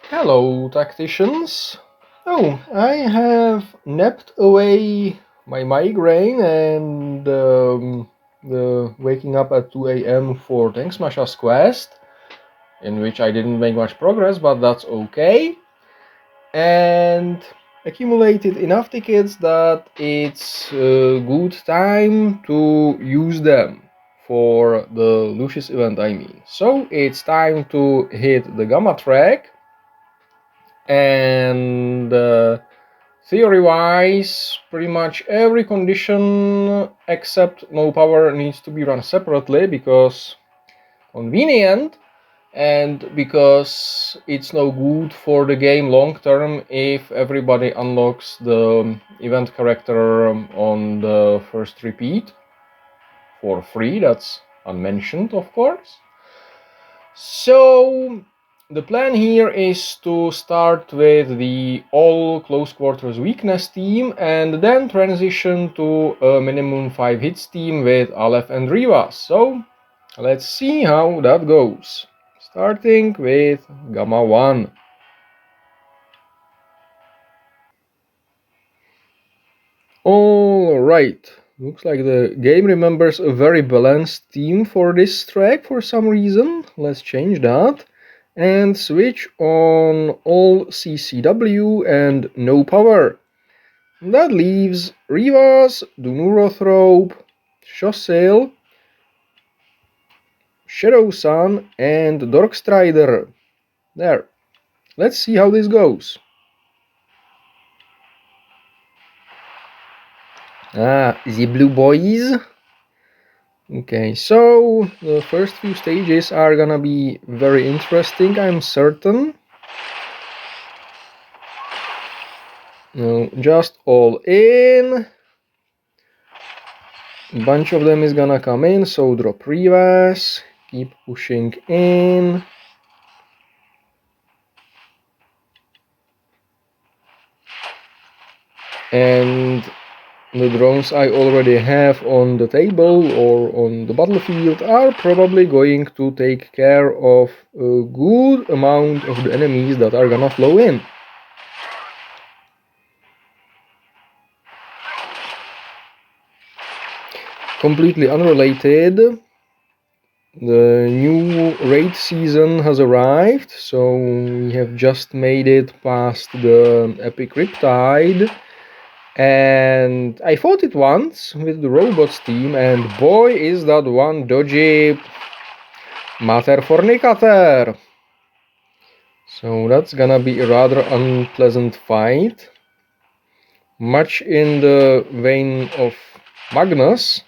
Hello, tacticians. Oh, I have napped away my migraine and the waking up at 2 a.m. for Tank Smasher's quest, in which I didn't make much progress, but that's okay. And accumulated enough tickets that it's a good time to use them for the Lucius event, I mean. So it's time to hit the Gamma track. And theory-wise, pretty much every condition except no power needs to be run separately because convenient and because it's no good for the game long term if everybody unlocks the event character on the first repeat for free. That's unmentioned, of course. So the plan here is to start with the all close quarters weakness team and then transition to a minimum 5 hits team with Aleph+Re'vas. So let's see how that goes. Starting with Gamma 1. Alright, looks like the game remembers a very balanced team for this track for some reason. Let's change that and switch on all CCW and no power. That leaves Rivas, Dunurothrop, Shossail, Shadow Sun and Dorkstrider. There. Let's see how this goes. The blue boys. Okay, so the first few stages are gonna be very interesting, I'm certain. No, just all in. A bunch of them is gonna come in, so drop Rivas, keep pushing in. And the drones I already have on the table or on the battlefield are probably going to take care of a good amount of the enemies that are gonna flow in. Completely unrelated, the new raid season has arrived, so we have just made it past the epic Riptide. And I fought it once with the robots team, and boy is that one dodgy mater fornicator. So that's gonna be a rather unpleasant fight. Much in the vein of Magnus.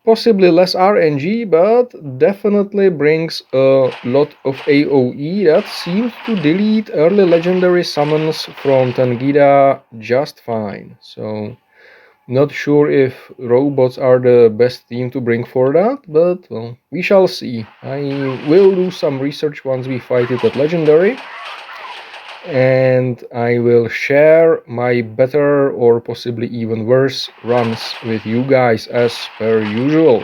Possibly less RNG, but definitely brings a lot of AoE that seems to delete early legendary summons from Tangida just fine. So not sure if robots are the best team to bring for that, but well, we shall see. I will do some research once we fight it at Legendary, and I will share my better or possibly even worse runs with you guys as per usual.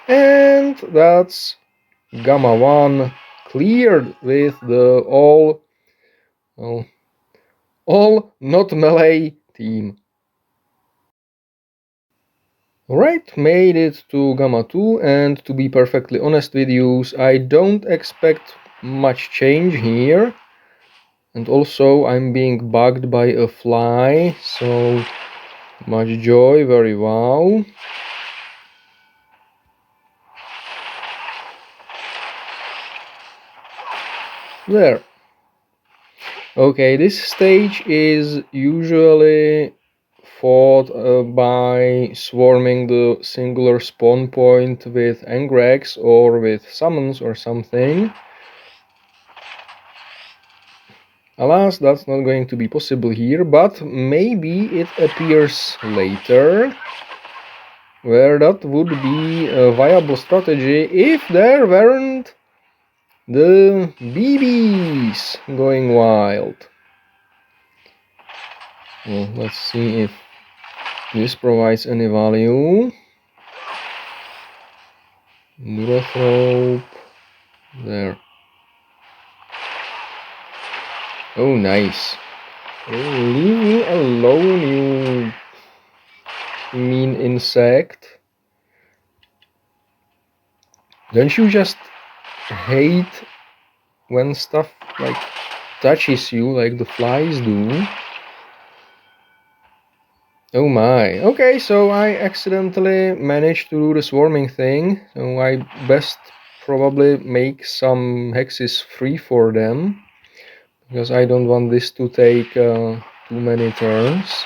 And that's Gamma 1 cleared with the all not melee team. Alright, made it to Gamma 2, and to be perfectly honest with you, I don't expect much change here. And also I'm being bugged by a fly, so much joy, very wow. There. Okay, this stage is usually fought by swarming the singular spawn point with Engrax or with summons or something. Alas, that's not going to be possible here, but maybe it appears later, where that would be a viable strategy if there weren't the BBs going wild. Well, let's see if this provides any value. Durothrop, there. Oh, nice. Oh, leave me alone, you mean insect. Don't you just hate when stuff like touches you like the flies do? Oh my. Okay, so I accidentally managed to do the swarming thing, so I best probably make some hexes free for them, because I don't want this to take too many turns.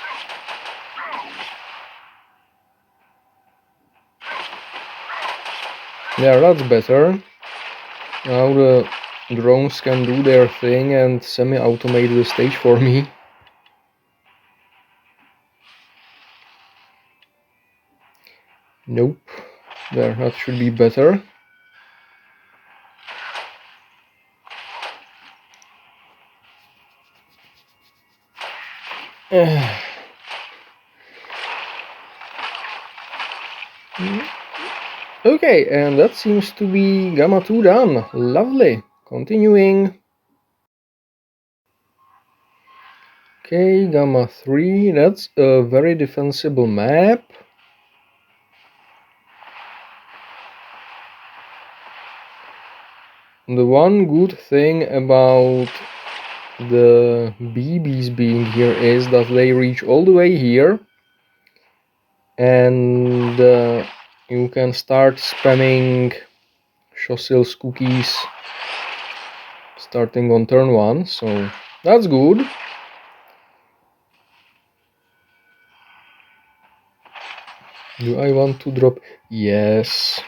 Yeah, that's better. Now the drones can do their thing and semi-automate the stage for me. Nope. There, that should be better. Okay, and that seems to be Gamma 2 done. Lovely. Continuing. Okay, Gamma 3, that's a very defensible map. The one good thing about the BBs being here is that they reach all the way here, and you can start spamming Shossil's cookies starting on turn 1, so that's good. Do I want to drop? Yes.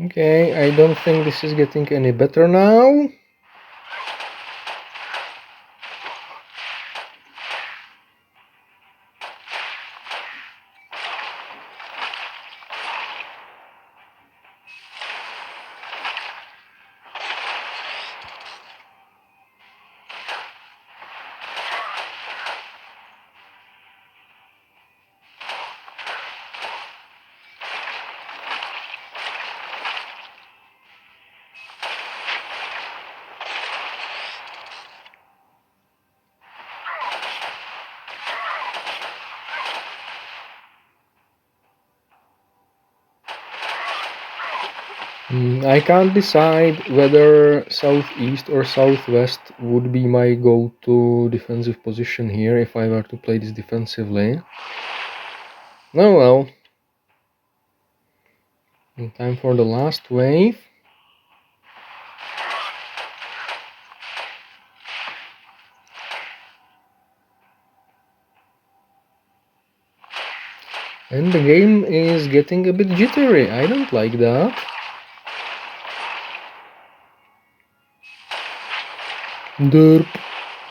Okay, I don't think this is getting any better now. I can't decide whether southeast or southwest would be my go-to defensive position here if I were to play this defensively. Oh well. Time for the last wave. And the game is getting a bit jittery. I don't like that. Derp.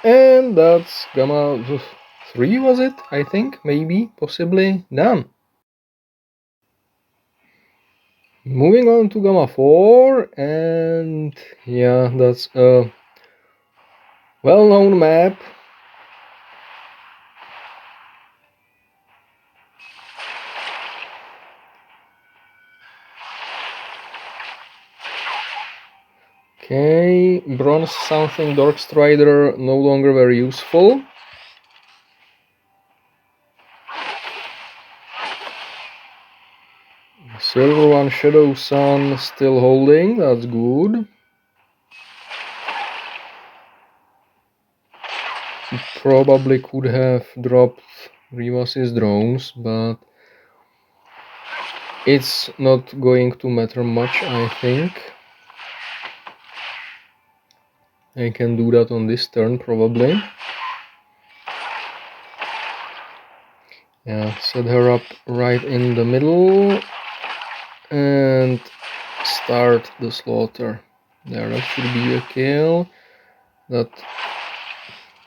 And that's Gamma 3, was it? I think, maybe, possibly, done. Moving on to Gamma 4, and yeah, that's a well-known map. Okay, bronze something Dark Strider no longer very useful. Silver one Shadow Sun still holding, that's good. Probably could have dropped Rivas's drones, but it's not going to matter much, I think. I can do that on this turn, probably. Yeah, set her up right in the middle and start the slaughter. There, that should be a kill. That,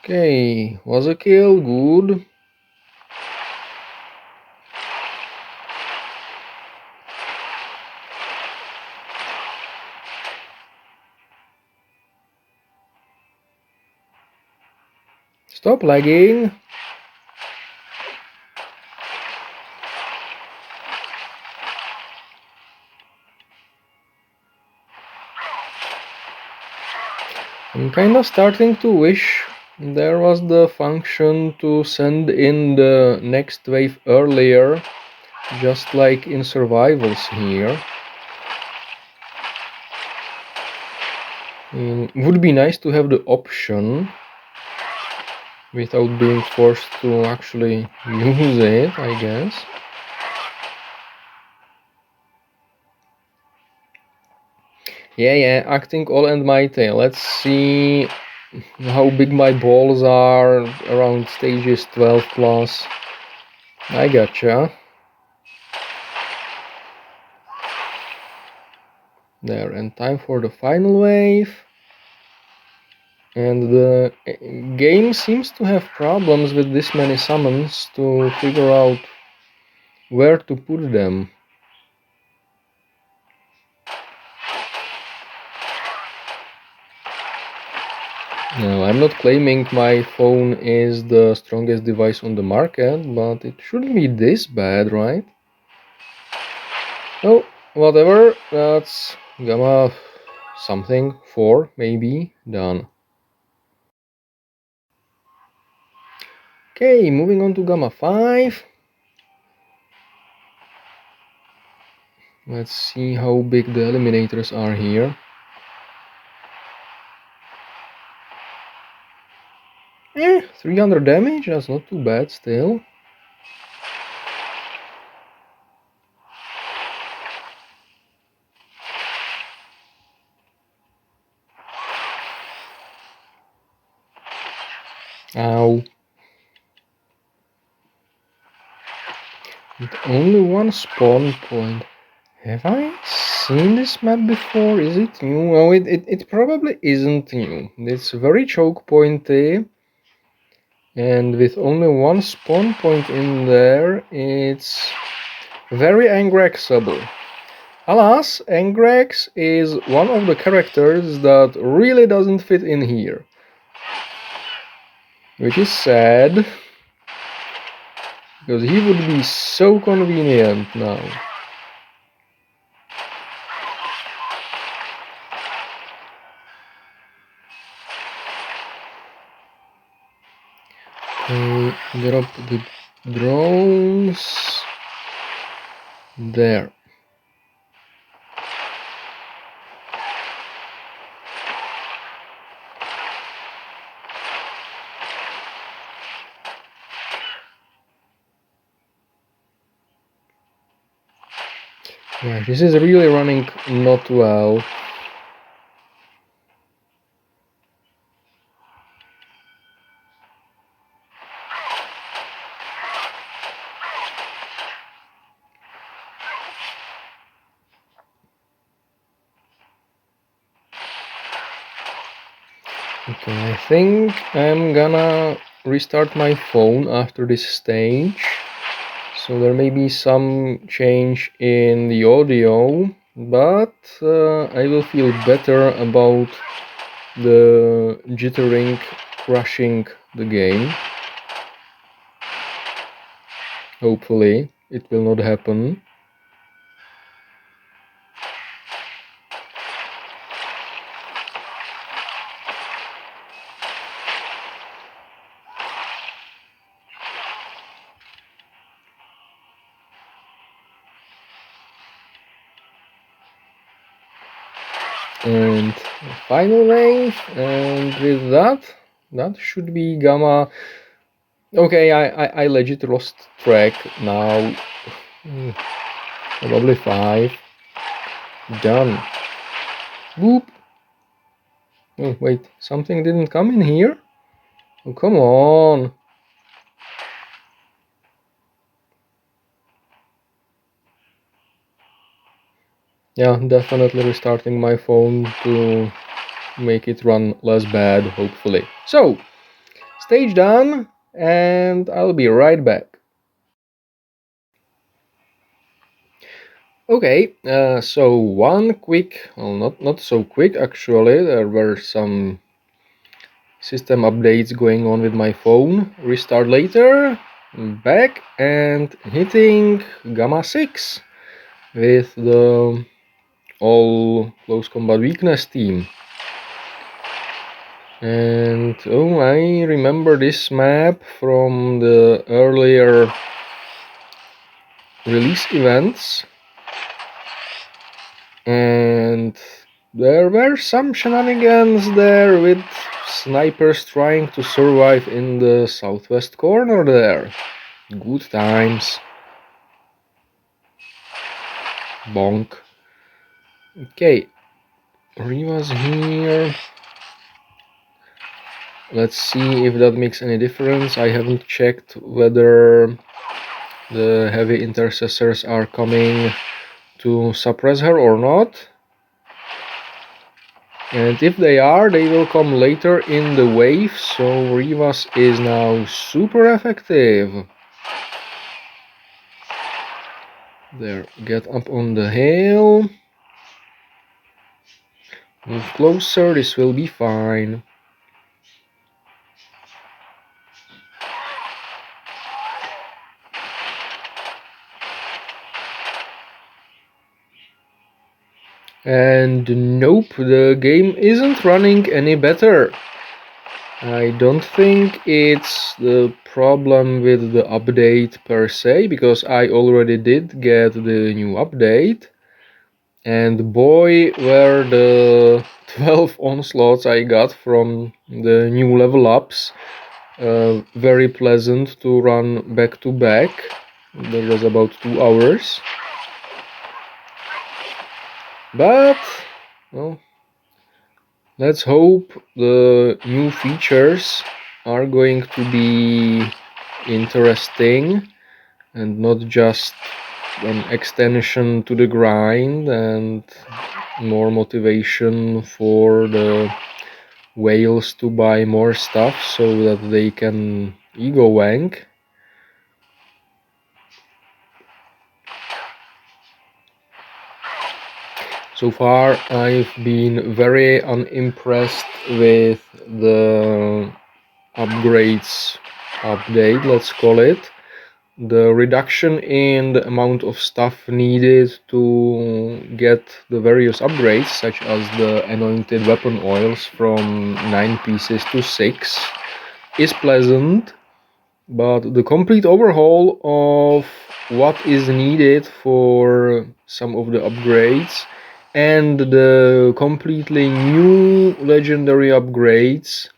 okay, was a kill, good. Stop lagging. I'm kinda starting to wish there was the function to send in the next wave earlier, just like in survivals here. Would be nice to have the option without being forced to actually use it, I guess. Yeah, acting all and mighty. Let's see how big my balls are around stages 12 plus. I gotcha. There, and time for the final wave. And the game seems to have problems with this many summons to figure out where to put them. Now, I'm not claiming my phone is the strongest device on the market, but it shouldn't be this bad, right? Oh, whatever, that's Gamma something 4, maybe, done. Okay, moving on to Gamma 5. Let's see how big the eliminators are here. 300 damage, that's not too bad still. Ow. With only one spawn point. Have I seen this map before? Is it new? Oh, it probably isn't new. It's very choke pointy. And with only one spawn point in there, it's very Angraxable. Alas, Angrax is one of the characters that really doesn't fit in here. Which is sad, because he would be so convenient now. Drop the drones there. Yeah, this is really running not well. Okay, I think I'm gonna restart my phone after this stage. So there may be some change in the audio, but I will feel better about the jittering crushing the game. Hopefully it will not happen. And final wave, and with that should be Gamma. Okay, I legit lost track now. Probably 5. Done. Boop. Oh wait, something didn't come in here? Oh, come on. Yeah, definitely restarting my phone to make it run less bad, hopefully. So, stage done, and I'll be right back. Okay, so one quick, well, not so quick actually, there were some system updates going on with my phone. Restart later, back, and hitting Gamma 6 with the all close combat weakness team. And oh, I remember this map from the earlier release events, and there were some shenanigans there with snipers trying to survive in the southwest corner there. Good times. Bonk. Okay, R'vas here. Let's see if that makes any difference. I haven't checked whether the heavy intercessors are coming to suppress her or not. And if they are, they will come later in the wave, so R'vas is now super effective. There, get up on the hill. Move closer, this will be fine. And nope, the game isn't running any better. I don't think it's the problem with the update per se, because I already did get the new update. And boy, were the 12 onslaughts I got from the new level ups very pleasant to run back to back. That was about 2 hours. But, well, let's hope the new features are going to be interesting and not just an extension to the grind and more motivation for the whales to buy more stuff so that they can ego wank. So far I've been very unimpressed with the upgrades update, let's call it. The reduction in the amount of stuff needed to get the various upgrades, such as the anointed weapon oils from 9 pieces to 6, is pleasant, but the complete overhaul of what is needed for some of the upgrades and the completely new legendary upgrades,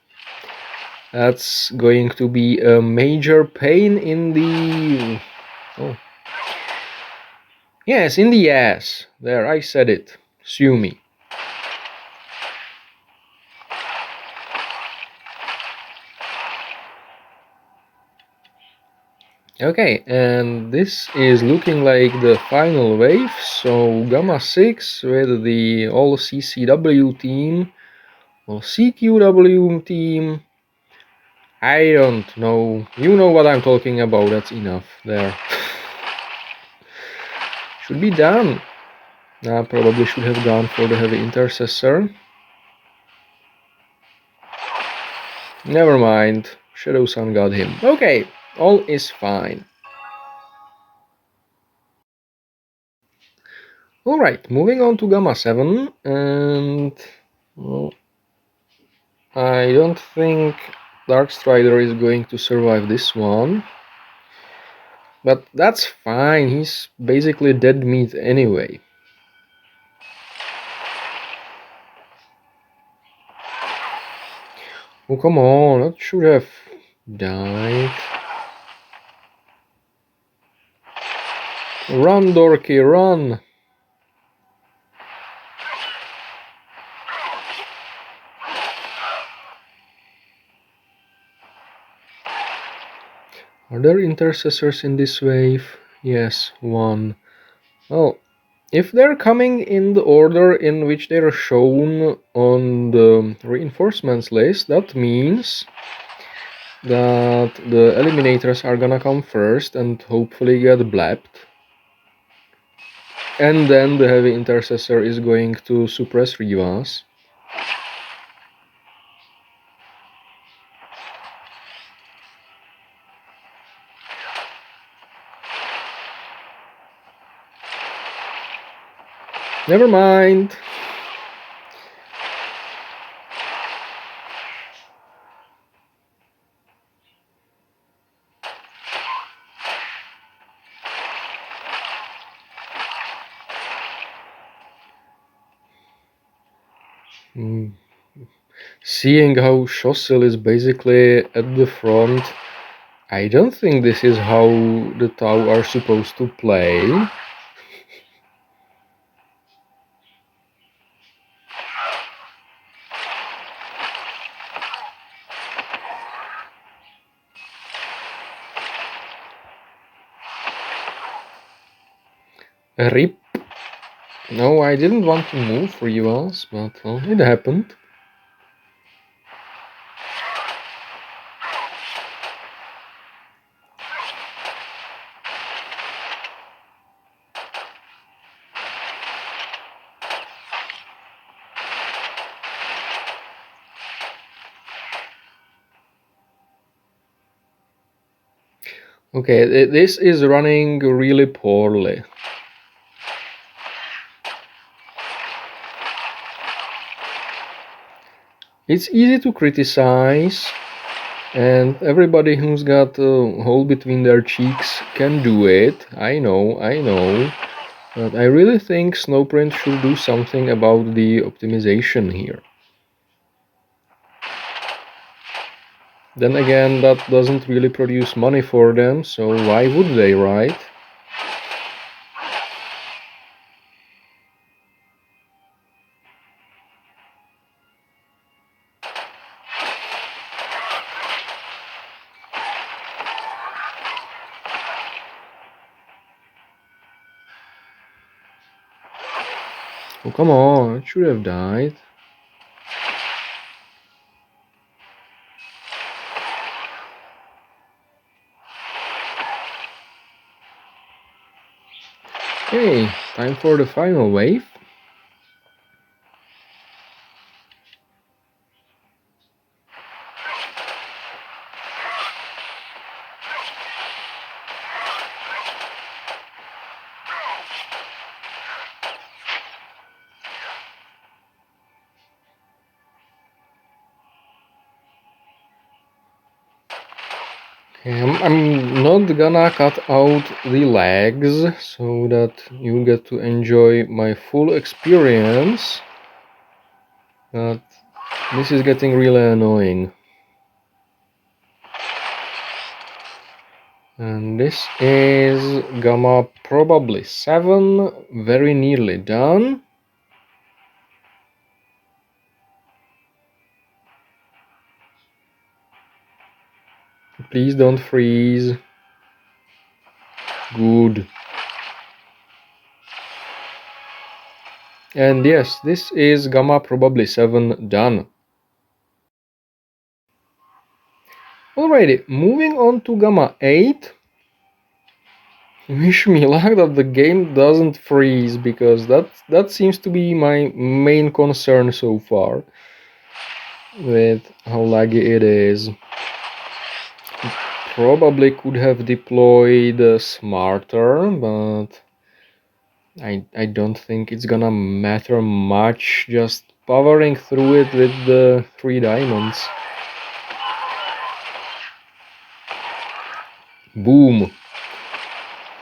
that's going to be a major pain in the... oh. Yes, in the ass. There, I said it. Sue me. Okay, and this is looking like the final wave, so Gamma 6 with the all CCW team, or CQW team, I don't know, you know what I'm talking about, that's enough, there. Should be done. I probably should have gone for the heavy intercessor. Never mind, Shadow Sun got him. Okay, all is fine. Alright, moving on to Gamma 7, and well, I don't think Darkstrider is going to survive this one. But that's fine, he's basically dead meat anyway. Oh, come on, that should have died. Run, Dorky, run! Are there intercessors in this wave? Yes, one. Well, if they're coming in the order in which they're shown on the reinforcements list, that means that the eliminators are gonna come first and hopefully get blapped. And then the heavy intercessor is going to suppress R'vas. Never mind. Seeing how Schossel is basically at the front, I don't think this is how the Tau are supposed to play. RIP. No, I didn't want to move for you else, but well, it happened. Okay, this is running really poorly. It's easy to criticize, and everybody who's got a hole between their cheeks can do it. I know. But I really think Snowprint should do something about the optimization here. Then again, that doesn't really produce money for them, so why would they, right? Oh, come on, it should have died. Okay, time for the final wave. Okay, I'm not gonna cut out the legs so that you get to enjoy my full experience, but this is getting really annoying. And this is gamma probably 7, very nearly done. Please don't freeze. Good. And yes, this is gamma probably 7 done. Alrighty, moving on to gamma 8. Wish me luck that the game doesn't freeze, because that seems to be my main concern so far with how laggy it is. Probably could have deployed smarter, but I don't think it's gonna matter much just powering through it with the 3 diamonds. Boom!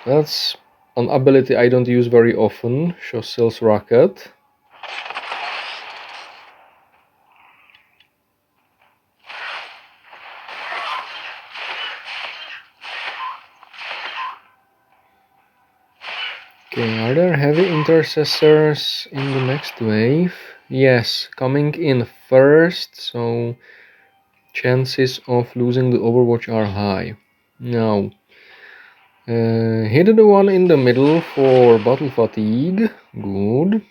That's an ability I don't use very often, Schossel's Rocket. Okay, are there heavy intercessors in the next wave? Yes, coming in first, so chances of losing the Overwatch are high. Now, hit the one in the middle for battle fatigue. Good.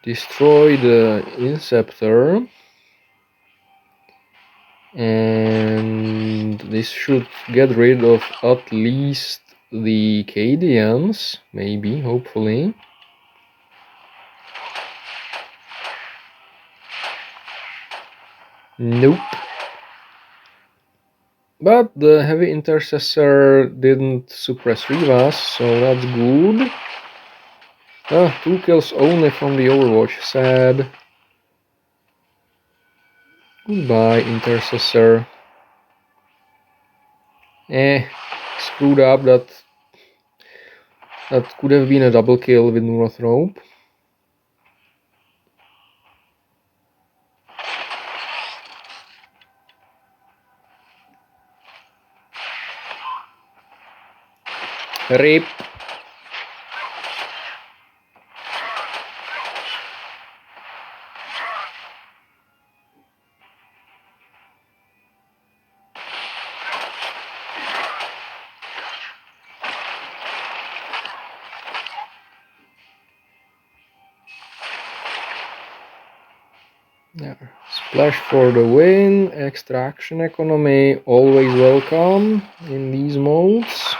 Destroy the Inceptor. And this should get rid of at least the Cadians, maybe, hopefully. Nope. But the heavy intercessor didn't suppress Rivas, so that's good. Ah, 2 kills only from the Overwatch, sad. Goodbye, Intercessor. Screwed up. That could have been a double kill with Northrop. RIP. Yeah. Splash for the win. Extraction economy, always welcome in these modes.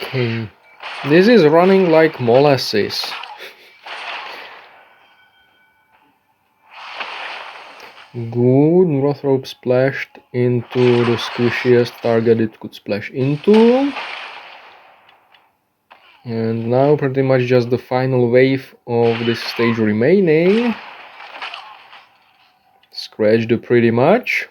Okay, this is running like molasses. Good, Northrop splashed into the squishiest target it could splash into. And now pretty much just the final wave of this stage remaining. Scratched pretty much.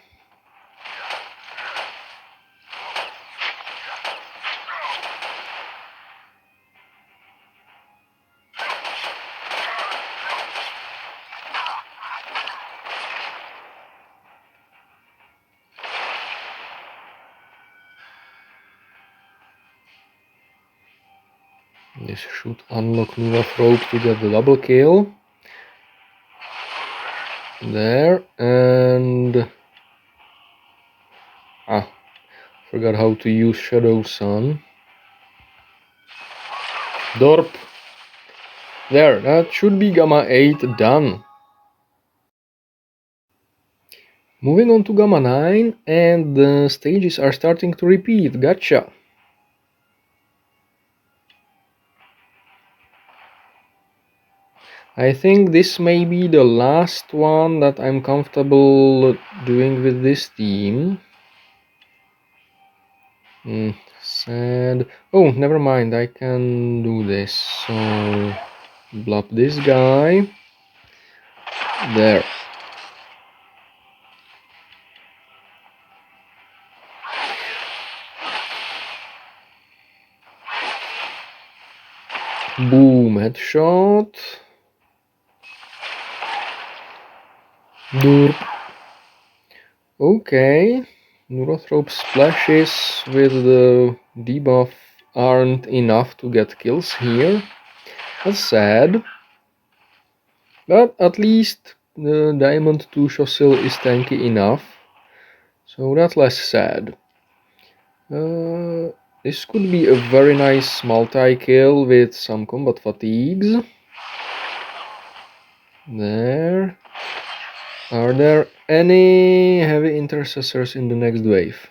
This should unlock Northrop to get the double kill. There, and forgot how to use Shadow Sun. Dorp. There, that should be Gamma 8 done. Moving on to Gamma 9, and the stages are starting to repeat. Gotcha. I think this may be the last one that I'm comfortable doing with this team. Sad. Oh, never mind, I can do this. So, blob this guy. There. Boom, headshot. Derp. Okay. Northrop splashes with the debuff aren't enough to get kills here. That's sad. But at least the Diamond 2 Shossil is tanky enough. So that's less sad. This could be a very nice multi-kill with some combat fatigues. There. Are there any heavy intercessors in the next wave?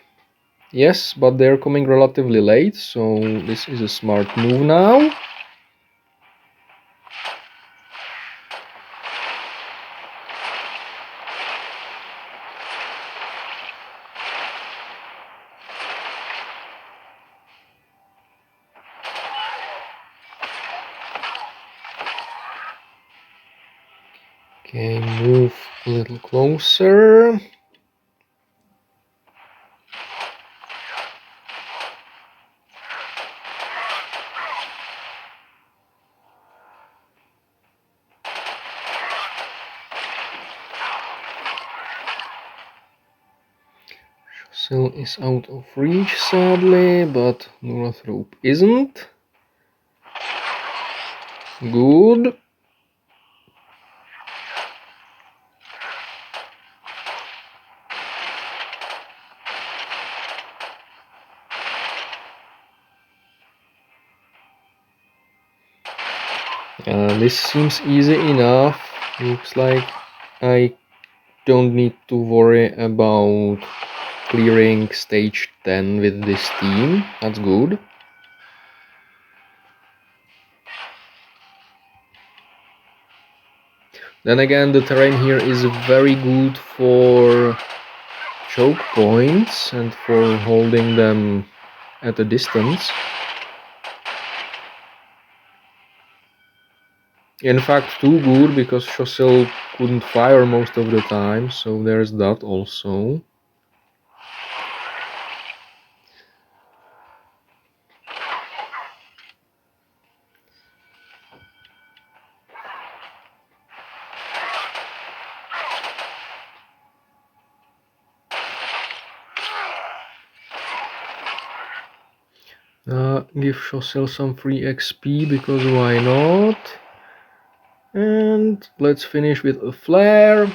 Yes, but they're coming relatively late, so this is a smart move now. Okay, move a little closer. Shossil is out of reach, sadly, but Northrop isn't. Good. This seems easy enough. Looks like I don't need to worry about clearing stage 10 with this team. That's good. Then again, the terrain here is very good for choke points and for holding them at a distance. In fact, too good, because Chosil couldn't fire most of the time, so there's that also. Give Chosil some free XP, because why not? And let's finish with a flare.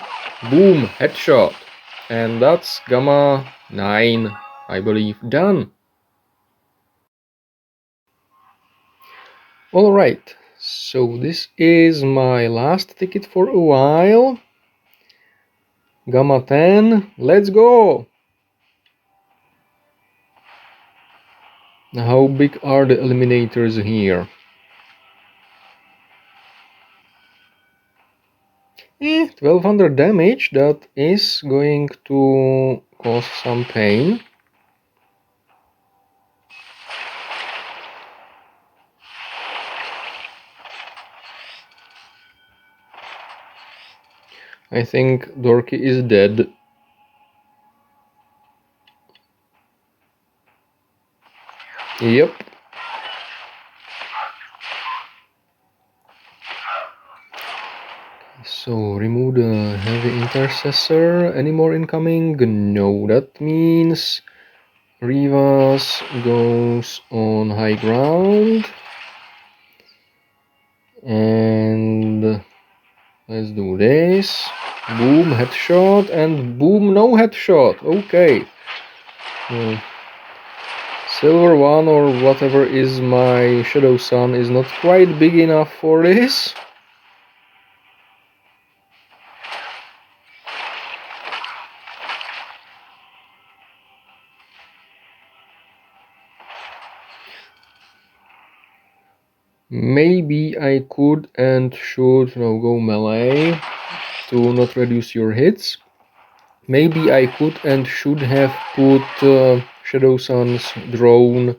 Boom, headshot. And that's Gamma 9, I believe, done. Alright, so this is my last ticket for a while. Gamma 10, let's go! How big are the eliminators here? 1200 damage, that is going to cause some pain. I think Dorky is dead. Yep. So remove the heavy intercessor. Any more incoming? No, that means Rivas goes on high ground. And let's do this. Boom, headshot, and boom, no headshot. Okay. Silver 1 or whatever is my Shadow Sun is not quite big enough for this. Maybe I could and should go melee to not reduce your hits. Maybe I could and should have put Shadow Sun's drone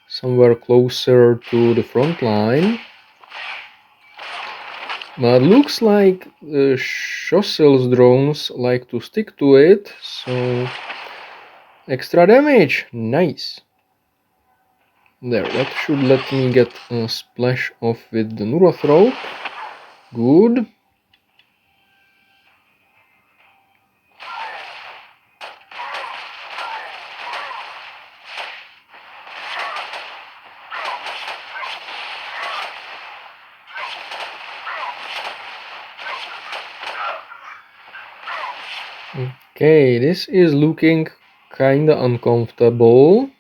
somewhere closer to the front line. But looks like Chosil's drones like to stick to it, so extra damage, nice. There, that should let me get a splash off with the Neurothrope. Good. Okay, this is looking kinda uncomfortable.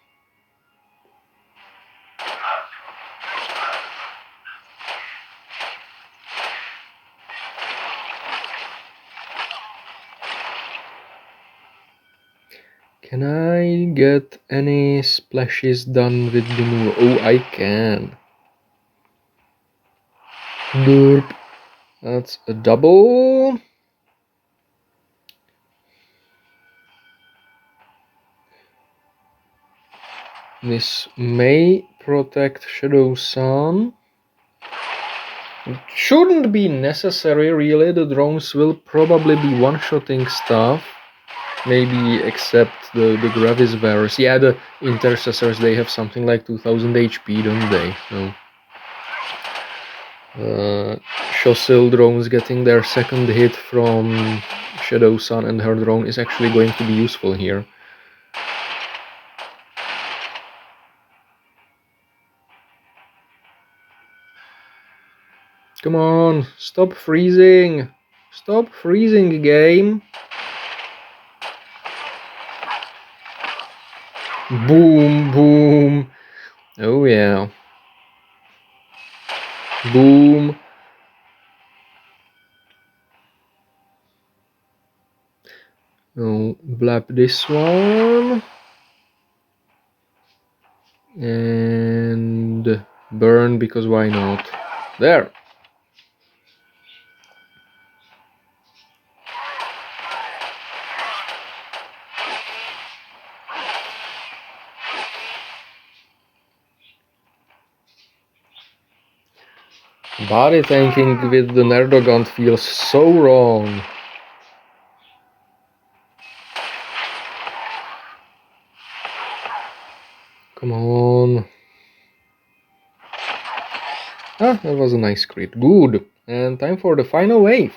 Can I get any splashes done with the Neuro? Oh, I can. Derp. That's a double. This may protect Shadow Sun. It shouldn't be necessary, really. The drones will probably be one-shotting stuff. Maybe except the Gravis Bears. Yeah, the Intercessors, they have something like 2000 HP, don't they? So, Chosil drones getting their second hit from Shadow Sun and her drone is actually going to be useful here. Come on, stop freezing! Stop freezing, game! Boom, boom! Oh yeah. Boom! Oh, blap this one. And burn, because why not? There! Body tanking with the Nerdogant feels so wrong. Come on. Ah, that was a nice crit. Good. And time for the final wave.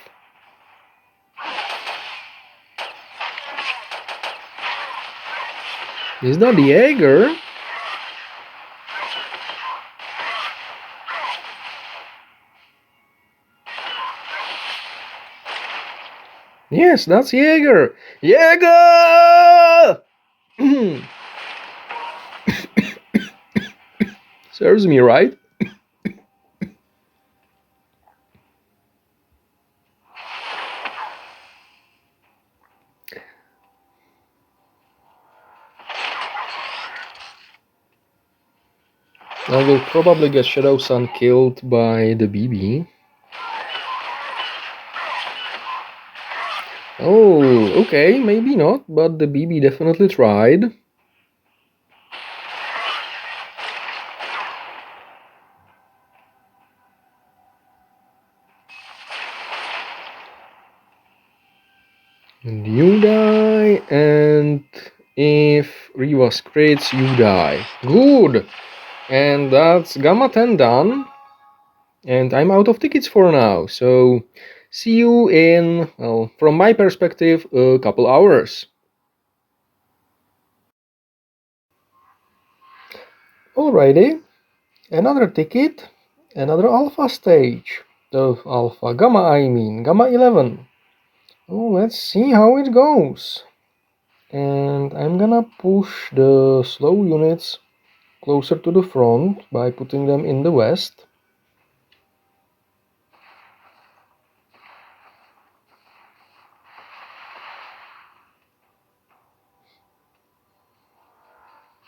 Is that the Jaeger? Yes, that's Jaeger! Jaeger! Serves me right. I will probably get Shadow Sun killed by the BB. Oh, okay, maybe not, but the BB definitely tried. And you die, and if R'vas crits, you die. Good! And that's Gamma 10 done. And I'm out of tickets for now, so see you in, well, from my perspective, a couple hours. Alrighty, another ticket, another alpha stage. The alpha, gamma I mean, gamma 11. Oh, let's see how it goes. And I'm gonna push the slow units closer to the front by putting them in the west.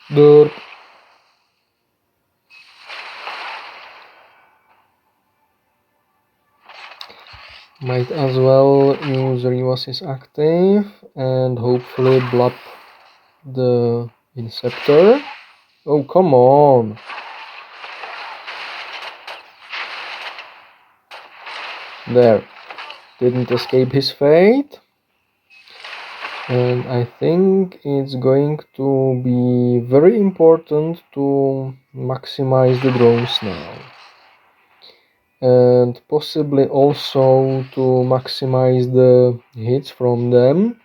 Derp. Might as well use R'vas is active and hopefully blop the Inceptor. Oh, come on. There. Didn't escape his fate. And I think it's going to be very important to maximize the drones now. And possibly also to maximize the hits from them.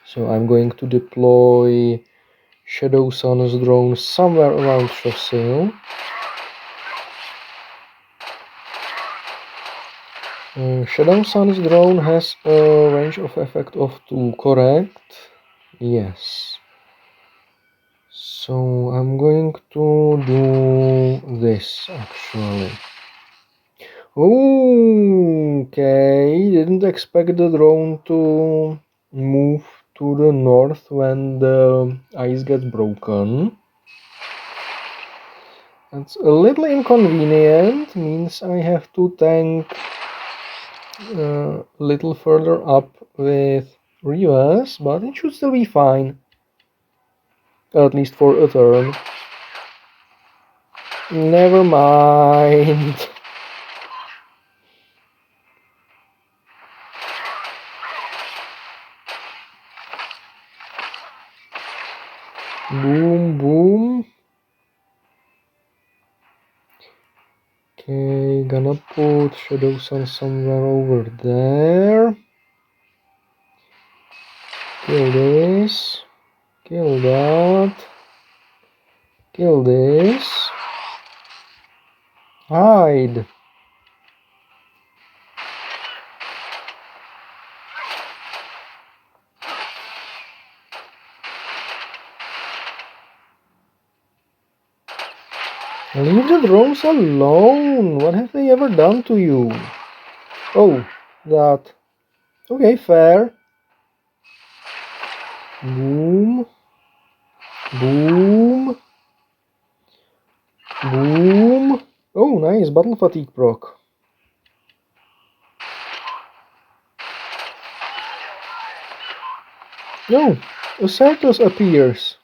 So I'm going to deploy Shadow Sun's drone somewhere around Choiseul. Shadow Sun's drone has a range of effect of 2, correct? Yes. So I'm going to do this actually. Okay, didn't expect the drone to move to the north when the ice gets broken. That's a little inconvenient, means I have to tank a little further up with R'vas, but it should still be fine. At least for a turn. Never mind. Boom, boom. Okay, gonna put Shadow Sun somewhere over there. Kill this. Kill that. Kill this. Hide. Leave the drones alone. What have they ever done to you? Oh, that. Okay, fair. Boom. Boom. Boom. Oh, nice. Battle fatigue proc. No, a Certus appears.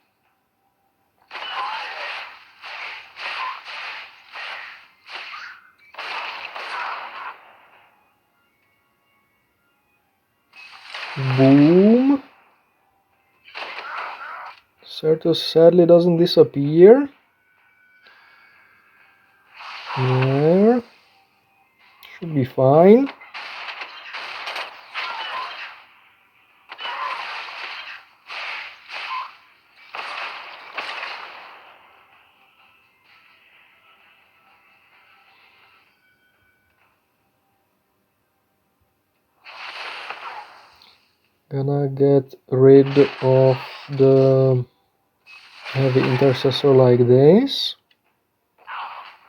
Boom. Certus sadly doesn't disappear. There. Should be fine. Gonna get rid of the heavy intercessor like this.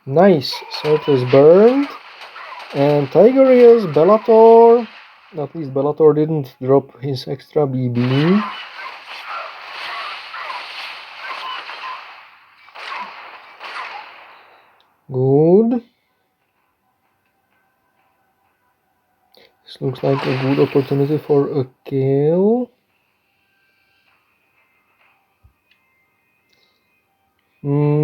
Nice, Certus burned. And Tigerius, Bellator. At least Bellator didn't drop his extra BB. Good. This looks like a good opportunity for a kill.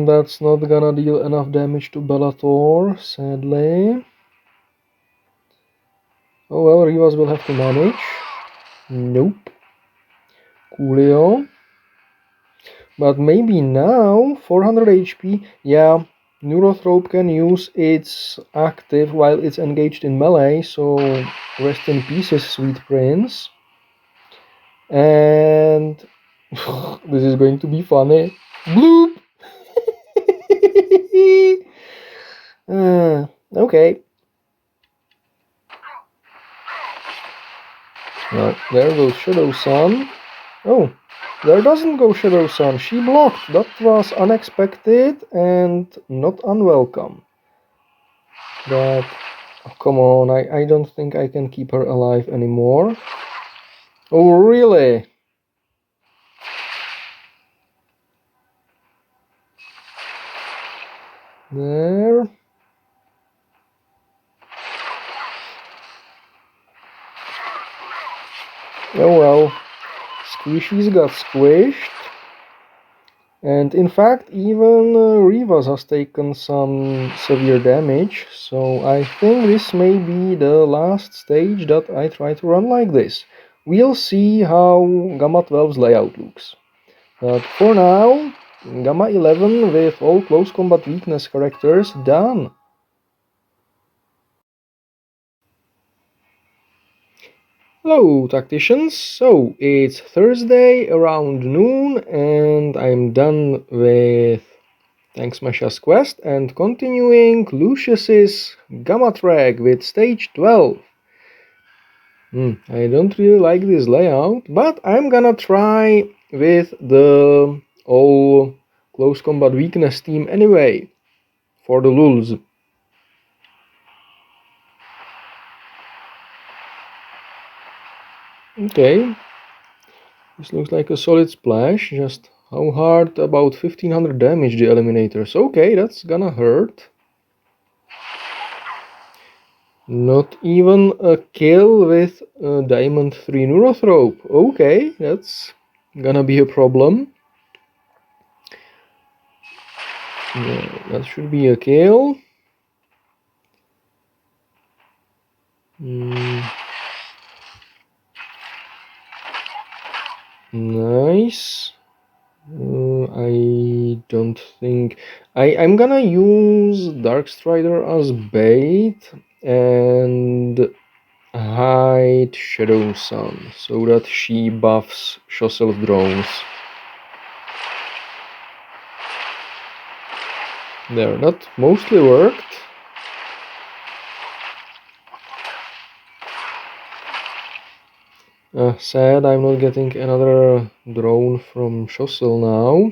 That's not gonna deal enough damage to Bellator, sadly. Oh well, Rivas will have to manage. Nope. Coolio. But maybe now, 400 HP, yeah, Neurothrope can use its active while it's engaged in melee, so rest in pieces, sweet prince. And this is going to be funny. Bloop! Okay. Well, there goes Shadow Sun. Oh, there doesn't go Shadow Sun. She blocked. That was unexpected and not unwelcome. But, oh, come on, I don't think I can keep her alive anymore. Oh, really? There. Oh well. Squishies got squished. And in fact, even Rivas has taken some severe damage, so I think this may be the last stage that I try to run like this. We'll see how Gamma 12's layout looks. But for now, Gamma 11 with all close combat weakness characters done. Hello tacticians, so it's Thursday around noon and I'm done with Thanks Masha's quest and continuing Lucius's Gamma track with stage 12. I don't really like this layout, but I'm gonna try with the all close combat weakness team anyway, for the lulz. Okay, this looks like a solid splash, just how hard? About 1500 damage the eliminators. Okay, that's gonna hurt. Not even a kill with a Diamond 3 Neurothrope. Okay, that's gonna be a problem. Yeah, that should be a kill. Nice. I don't think... I'm gonna use Darkstrider as bait and hide Shadow Sun so that she buffs Shossel's drones. There, that mostly worked. Sad I'm not getting another drone from Shossel now.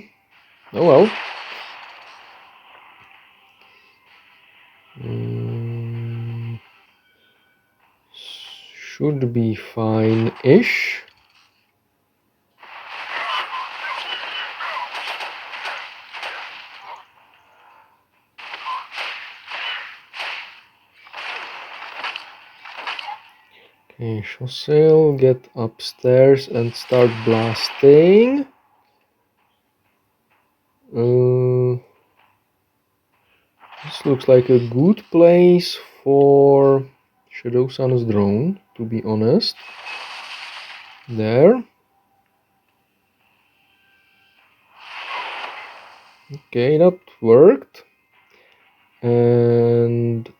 Oh well. Should be fine-ish. Okay, Shossel, get upstairs and start blasting. This looks like a good place for Shadow Sun's drone, to be honest. There. Okay, that worked. And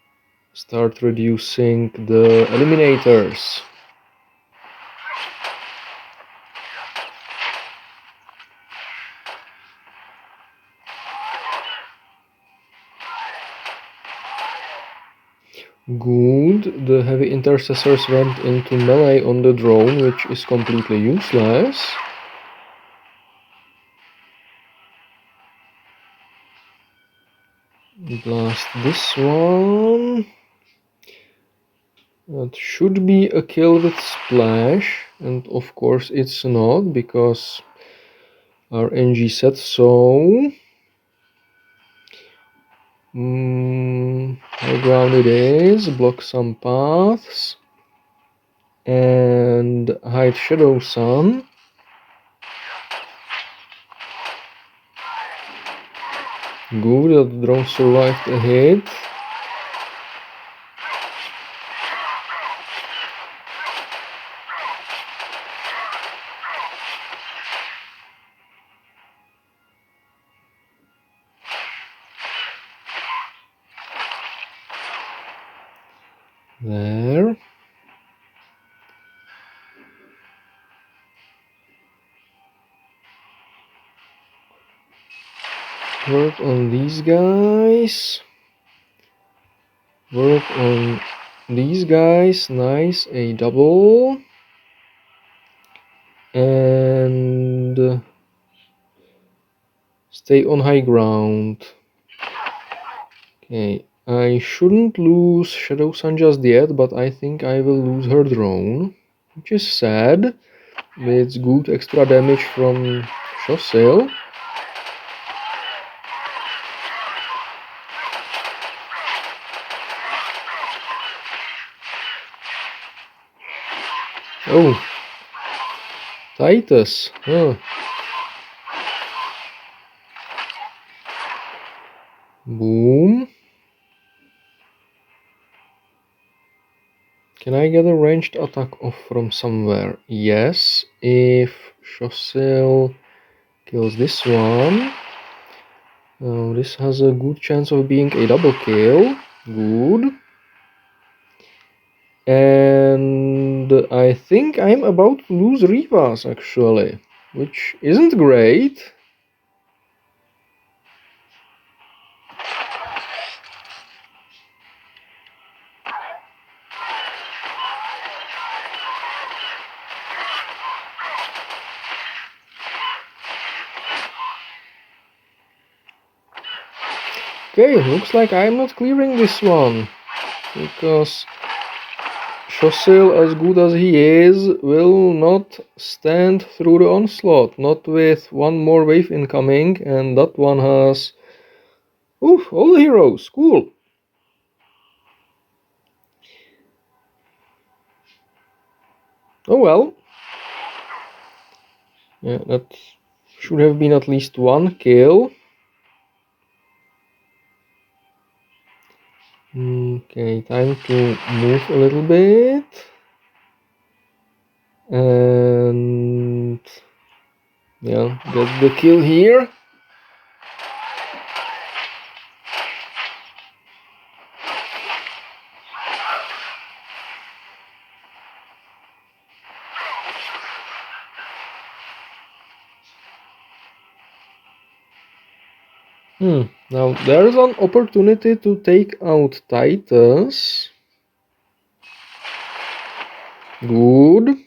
start reducing the eliminators. Good, the heavy intercessors went into melee on the drone, which is completely useless. Blast this one. That should be a kill with splash, and of course it's not, because our NG said so. High ground it is, block some paths, and hide Shadow Sun. Good, that the drone survived a hit. There. Work on these guys. Work on these guys. Nice, a double. And stay on high ground. Okay, I shouldn't lose Shadow Sun just yet, but I think I will lose her drone, which is sad. It's good extra damage from Shossil. Oh, Titus. Huh. Boom. Can I get a ranged attack off from somewhere? Yes, if Shossil kills this one. This has a good chance of being a double kill. Good. And I think I'm about to lose Rivas actually, which isn't great. Okay, looks like I'm not clearing this one, because Shossil, as good as he is, will not stand through the onslaught, not with one more wave incoming, and that one has... Ooh, all the heroes, cool! Oh well. Yeah, that should have been at least one kill. Okay, time to move a little bit. And yeah, get the kill here. Now there's an opportunity to take out Titus. Good.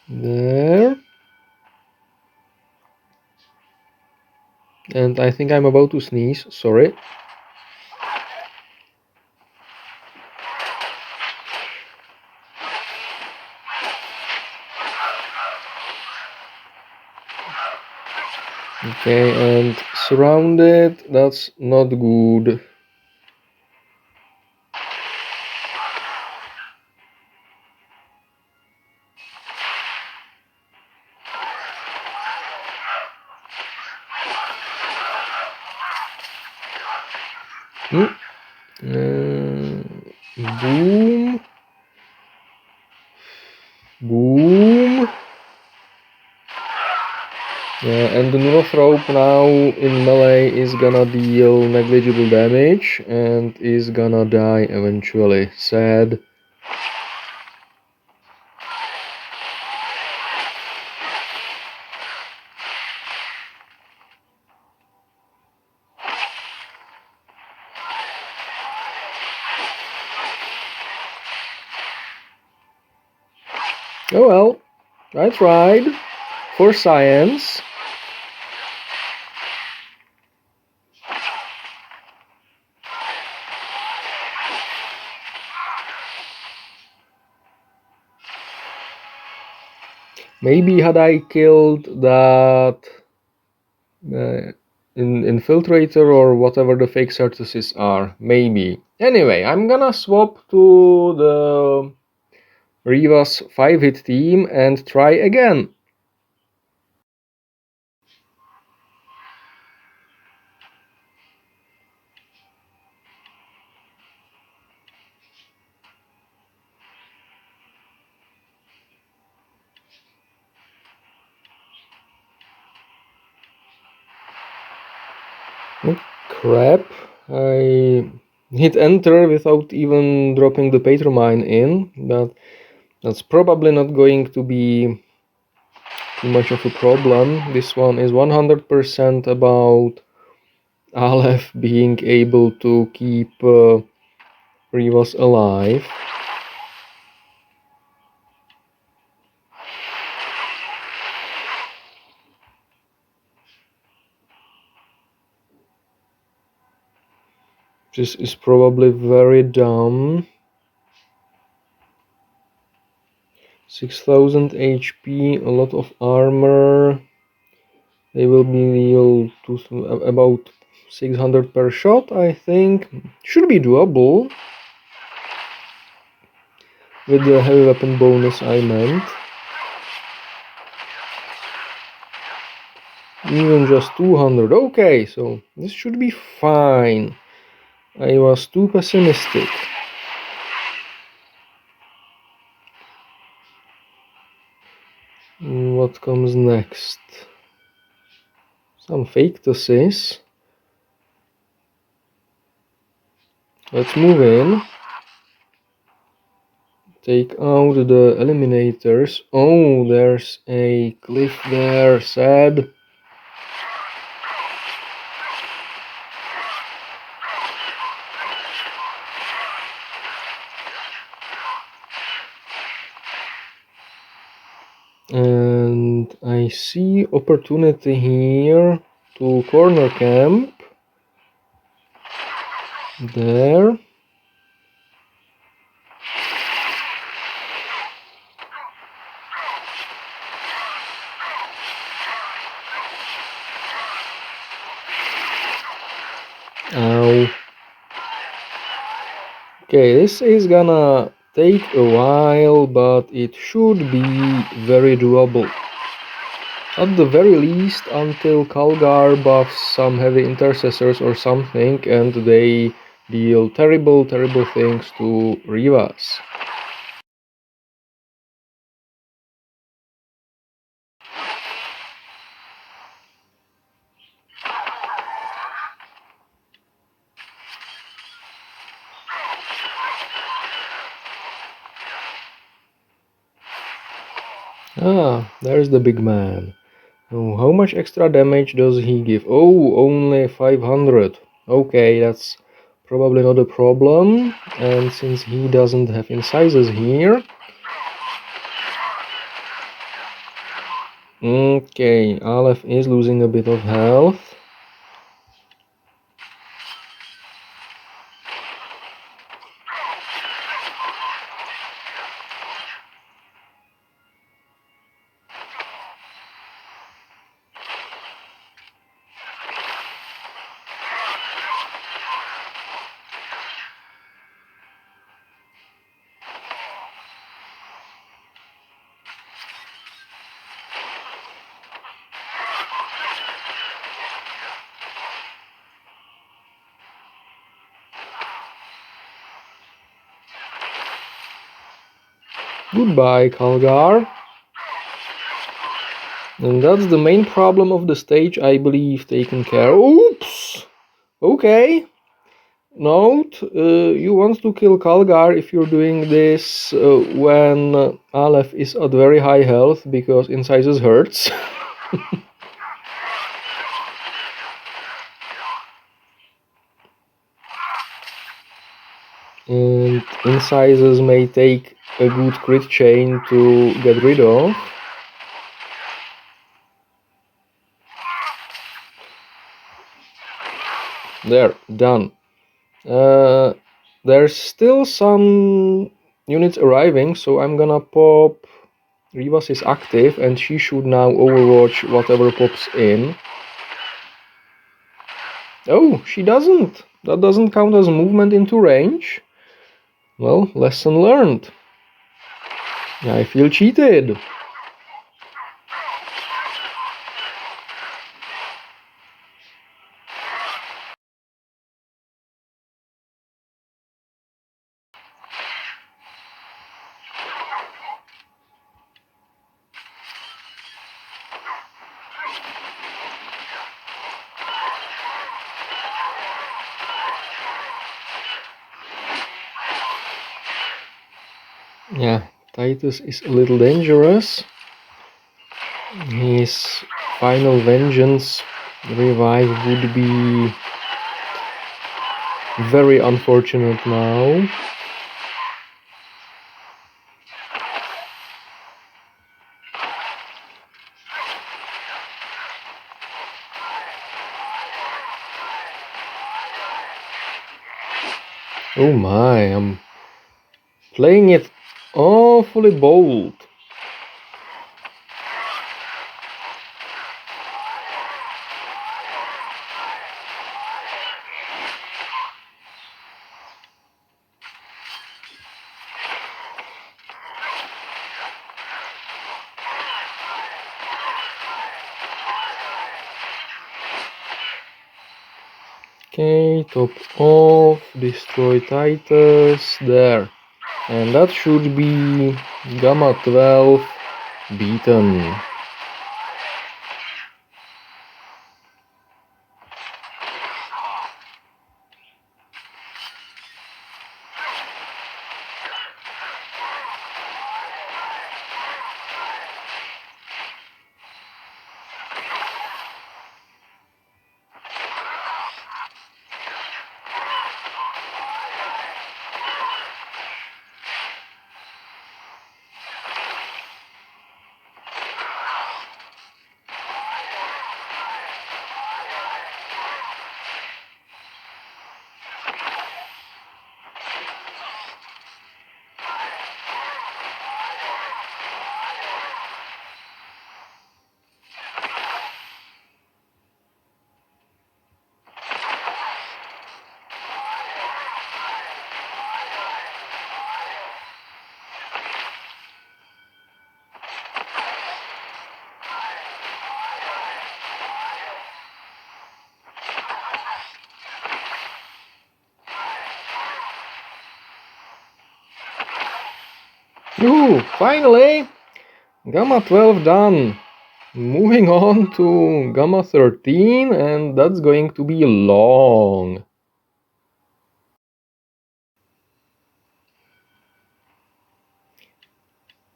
There. And I think I'm about to sneeze, sorry. Okay, and surrounded, that's not good. Boom. Boom. Yeah, and the Northrop now in melee is gonna deal negligible damage and is gonna die eventually. Sad. Oh well, I tried. For science. Maybe had I killed that infiltrator or whatever the fake certuses are. Maybe. Anyway, I'm gonna swap to the Re'vas 5-hit team and try again. Oh, crap. I hit enter without even dropping the Patromine in, but that's probably not going to be too much of a problem. This one is 100% about Aleph being able to keep Re'vas alive. This is probably very dumb. 6000 HP, a lot of armor. They will be deal to about 600 per shot, I think. Should be doable. With the heavy weapon bonus I meant. Even just 200. Okay, so this should be fine. I was too pessimistic. What comes next? Some fake tosses. Let's move in. Take out the eliminators. Oh, there's a cliff there. Sad. And I see opportunity here to corner camp. There. Ow. Okay, this is gonna take a while, but it should be very doable. At the very least, until Kalgar buffs some heavy intercessors or something, and they deal terrible things to Re'vas. Ah, there's the big man. Oh, how much extra damage does he give? Oh, only 500. Okay, that's probably not a problem. And since he doesn't have incisors here... Okay, Aleph is losing a bit of health. Goodbye, Kalgar. And that's the main problem of the stage, I believe, taken care of. Oops! Okay. Note, you want to kill Kalgar if you're doing this when Aleph is at very high health, because Incises hurts. And Incises may take a good crit chain to get rid of. There, done. There's still some units arriving, so I'm gonna pop. Rivas is active and she should now overwatch whatever pops in. Oh, she doesn't. That doesn't count as movement into range. Well, lesson learned. I feel cheated. Yeah, Titus is a little dangerous. His final vengeance revive would be very unfortunate now. Oh my, I'm playing it awfully bold. Okay, top off, destroy Titus, there. And that should be Gamma 12 beaten. Ooh, finally! Gamma 12 done. Moving on to Gamma 13, and that's going to be long.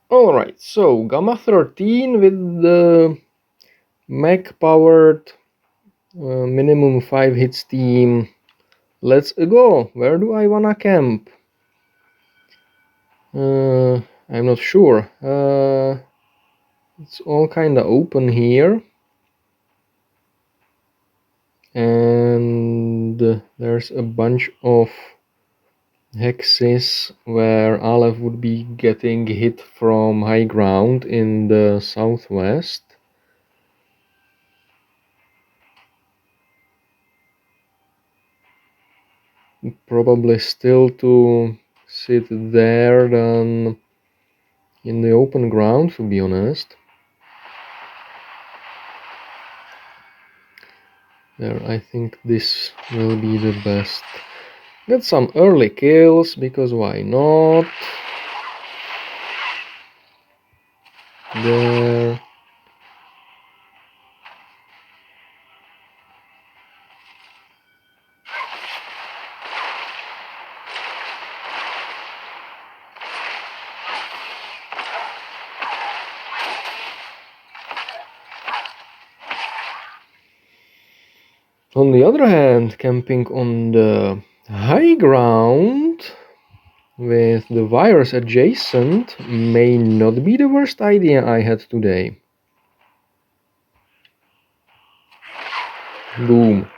Alright, so Gamma 13 with the mech powered minimum 5 hits team. Let's go. Where do I wanna camp? I'm not sure. It's all kinda open here. And there's a bunch of hexes where Aleph would be getting hit from high ground in the southwest. Probably still to sit there than in the open ground, to be honest. There, I think this will be the best. Get some early kills, because why not? There. On the other hand, camping on the high ground with the wires adjacent may not be the worst idea I had today. Boom.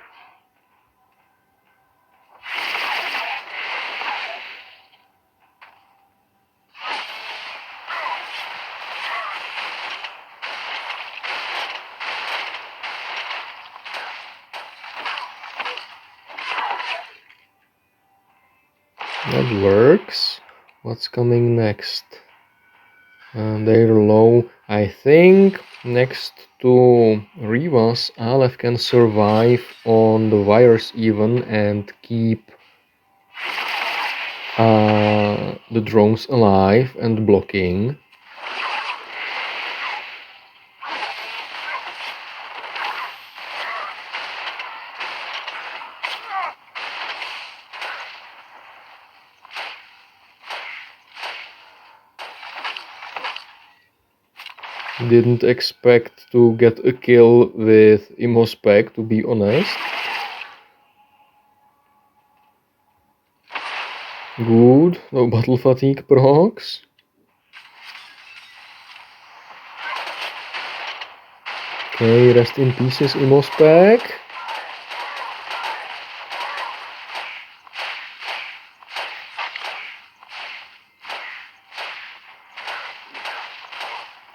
That works. What's coming next? They're low. I think next to Rivas, Aleph can survive on the wires even and keep the drones alive and blocking. Didn't expect to get a kill with Immospec, to be honest. Good, no battle fatigue procs. Okay, rest in pieces, Immospec.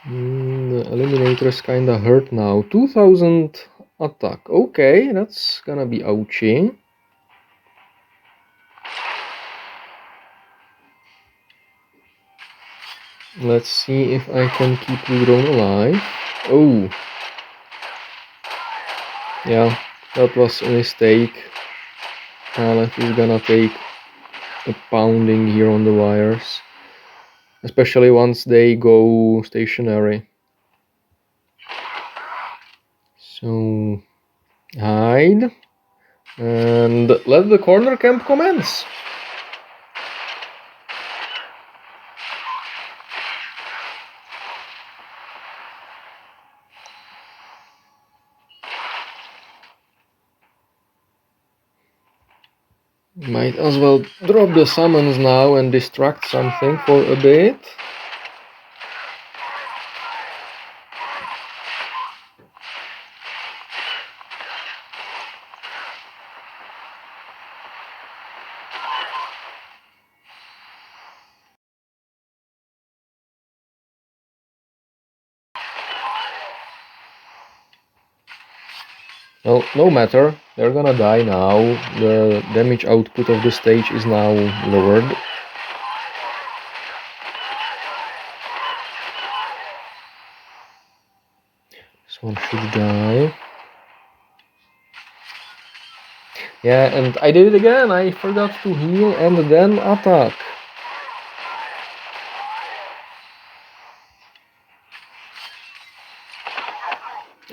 The Eliminator is kinda hurt now. 2000 attack. Okay, that's gonna be ouchy. Let's see if I can keep the drone alive. Oh. Yeah, that was a mistake. Aleph is gonna take a pounding here on the wires. Especially once they go stationary. So, hide. And let the corner camp commence. Might as well drop the summons now and distract something for a bit. Well, no matter, they're gonna die now. The damage output of the stage is now lowered. This one should die. Yeah, and I did it again. I forgot to heal and then attack.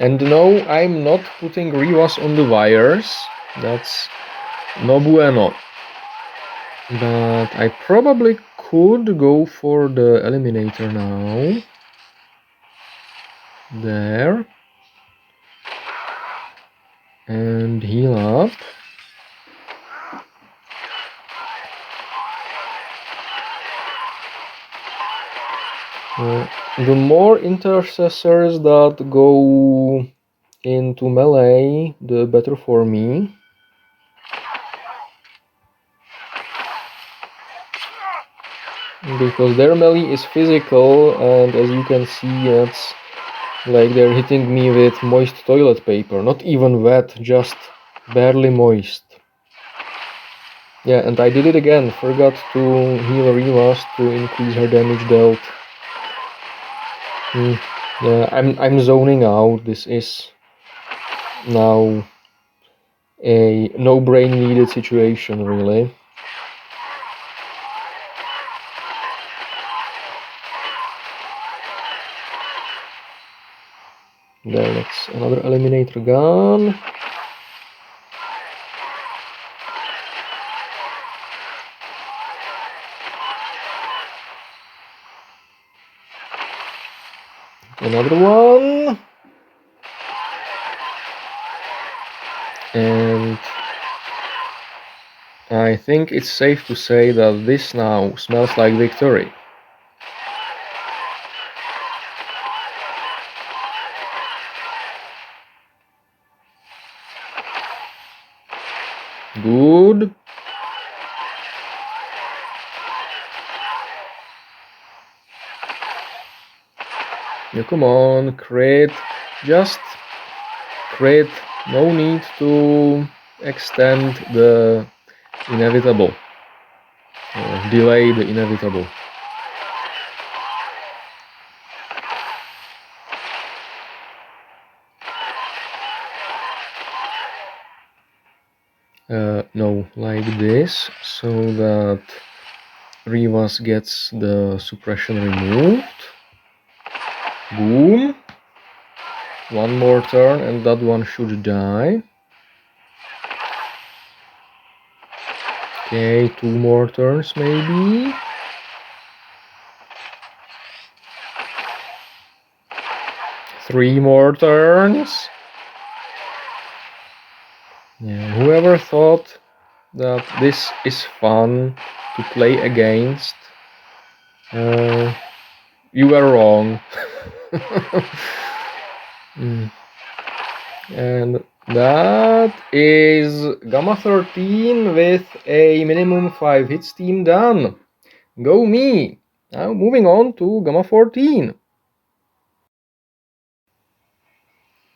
And no, I'm not putting Rivas on the wires. That's no bueno. But I probably could go for the Eliminator now. There. And heal up. The more intercessors that go into melee, the better for me. Because their melee is physical, and as you can see, it's like they're hitting me with moist toilet paper. Not even wet, just barely moist. Yeah, and I did it again. Forgot to heal Rivas to increase her damage dealt. Yeah, I'm zoning out. This is now a no brain needed situation, really. There, that's another eliminator gun. Another one. And I think it's safe to say that this now smells like victory. Good. Yeah, come on, crit. Just crit. No need to extend the inevitable. Or delay the inevitable. No, like this, so that R'vas gets the suppression removed. Boom. One more turn and that one should die. Okay, 2 more turns maybe. Three more turns. Yeah, whoever thought that this is fun to play against, you were wrong. And that is Gamma 13 with a minimum 5 hits team done. Go me! Now moving on to Gamma 14.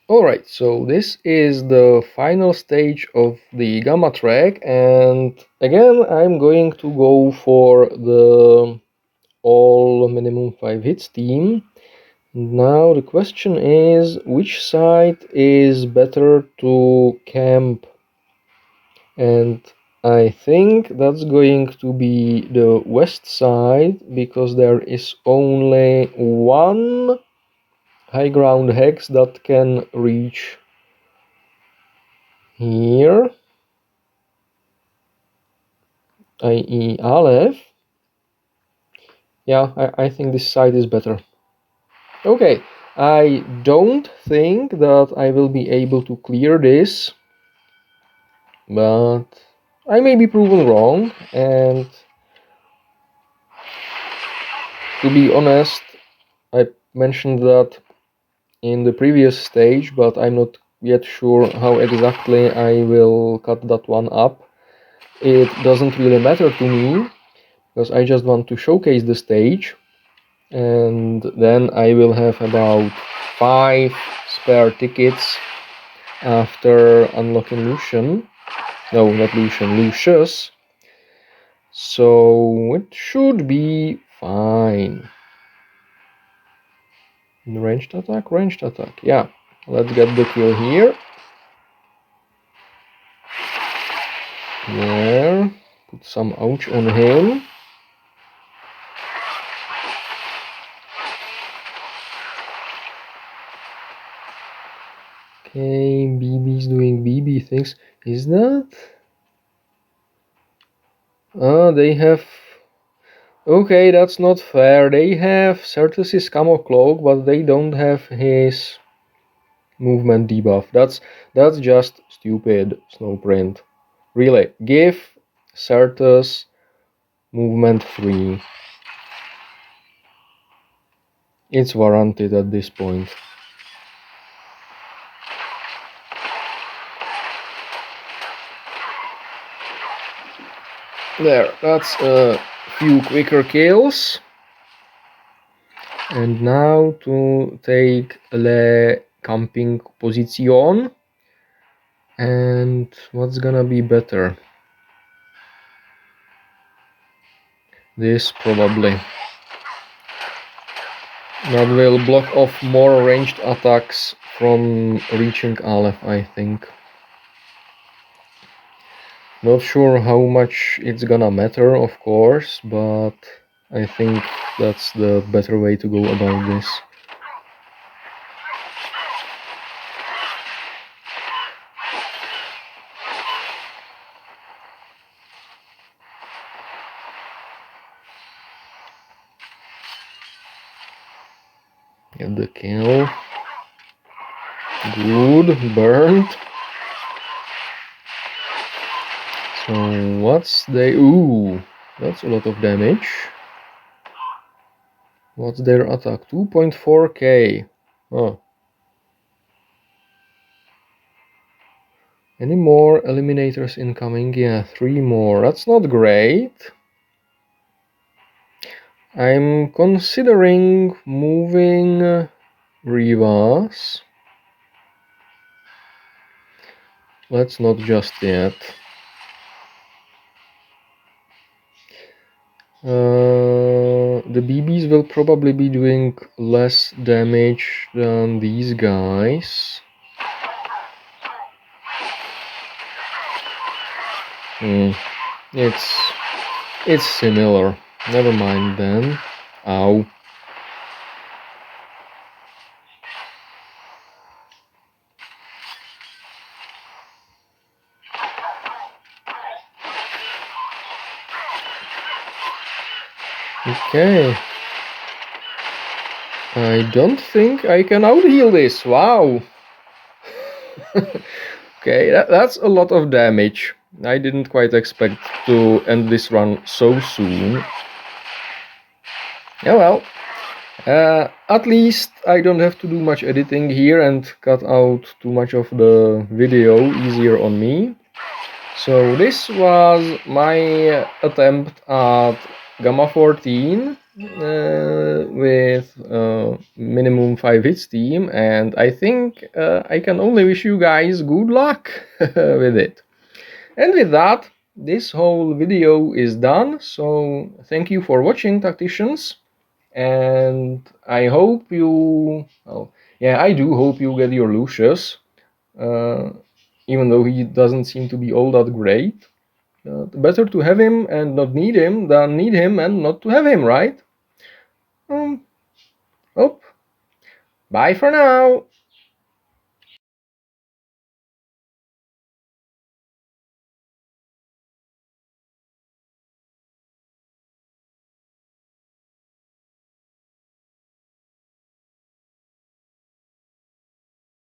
Alright, so this is the final stage of the Gamma track, and again I'm going to go for the all minimum 5 hits team. Now the question is, which side is better to camp? And I think that's going to be the west side, because there is only one high ground hex that can reach here, i.e. Aleph. Yeah, I think this side is better. Okay, I don't think that I will be able to clear this, but I may be proven wrong, and to be honest, I mentioned that in the previous stage, but I'm not yet sure how exactly I will cut that one up. It doesn't really matter to me, because I just want to showcase the stage, and then I will have about 5 spare tickets after unlocking Lucian. No, not Lucian, Lucius. So it should be fine. Ranged attack, yeah. Let's get the kill here. There, put some ouch on him. Okay, BB's doing BB things. Is that? Ah, they have... Okay, that's not fair. They have Certus's camo cloak, but they don't have his movement debuff. That's just stupid, Snowprint. Really, give Certus movement 3. It's warranted at this point. There, that's a few quicker kills. And now to take le camping position. And what's gonna be better? This probably. That will block off more ranged attacks from reaching Aleph, I think. Not sure how much it's gonna matter, of course, but I think that's the better way to go about this. Get the kill. Good, burned. So what's they? Ooh, that's a lot of damage. What's their attack? 2.4k. Oh. Any more eliminators incoming? Yeah, 3 more. That's not great. I'm considering moving Revas. Let's not just yet. The BBs will probably be doing less damage than these guys. It's similar. Never mind then. Ow. Okay. I don't think I can out-heal this. Wow. Okay, that's a lot of damage. I didn't quite expect to end this run so soon. Yeah, well. At least I don't have to do much editing here and cut out too much of the video, easier on me. So this was my attempt at Gamma 14 with minimum 5 hits team, and I think I can only wish you guys good luck with it. And with that, this whole video is done, so thank you for watching, tacticians. And I hope you, well, yeah, I do hope you get your Lucius, even though he doesn't seem to be all that great. Better to have him and not need him than need him and not to have him, right? Oh, bye for now.